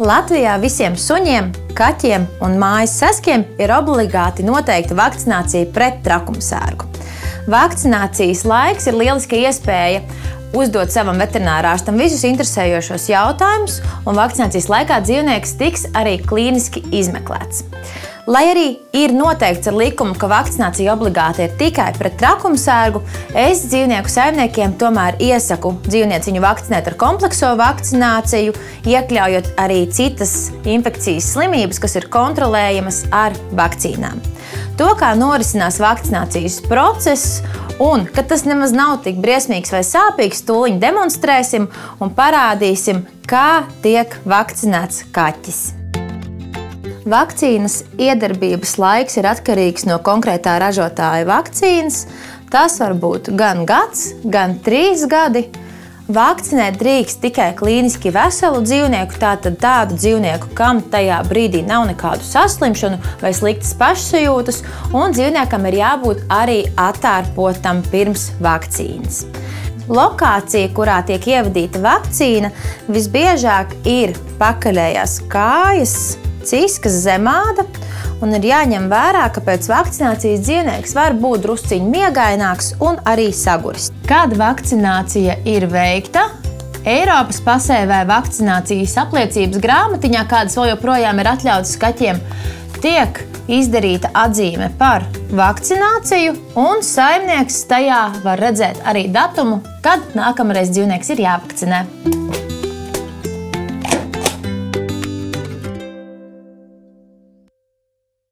Latvijā visiem suņiem, kaķiem un mājas saskiem ir obligāti noteikta vakcinācija pret trakumsērgu. Vakcinācijas laiks ir lieliska iespēja uzdot savam veterinārārstam visus interesējošos jautājumus, un vakcinācijas laikā dzīvnieks tiks arī klīniski izmeklēts. Lai arī ir noteikts ar likumu, ka vakcinācija obligāti ir tikai pret trakumsērgu, es dzīvnieku saimniekiem tomēr iesaku dzīvnieciņu vakcinēt ar komplekso vakcināciju, iekļaujot arī citas infekcijas slimības, kas ir kontrolējamas ar vakcīnām. To, kā norisinās vakcinācijas process un ka tas nemaz nav tik briesmīgs vai sāpīgs, tūliņ demonstrēsim un parādīsim, kā tiek vakcinēts kaķis. Vakcīnas iedarbības laiks ir atkarīgs no konkrētā ražotāja vakcīnas. Tas var būt gan gads, gan 3 gadi. Vakcinēt drīkst tikai klīniski veselu dzīvnieku, tātad tādu dzīvnieku, kam tajā brīdī nav nekādu saslimšanu vai sliktas pašsajūtas, un dzīvniekam ir jābūt arī attārpotam pirms vakcīnas. Lokācija, kurā tiek ievadīta vakcīna, visbiežāk ir pakaļējās kājas, ciskas, zemāda, un ir jāņem vērā, ka pēc vakcinācijas dzīvnieks var būt drusciņ miegaināks un arī saguris. Kad vakcinācija ir veikta, Eiropas pasē vai vakcinācijas apliecības grāmatiņā, kādas vēl joprojām ir atļautas kaķiem, tiek izdarīta atzīme par vakcināciju, un saimnieks tajā var redzēt arī datumu, kad nākamreiz dzīvnieks ir jāvakcinē.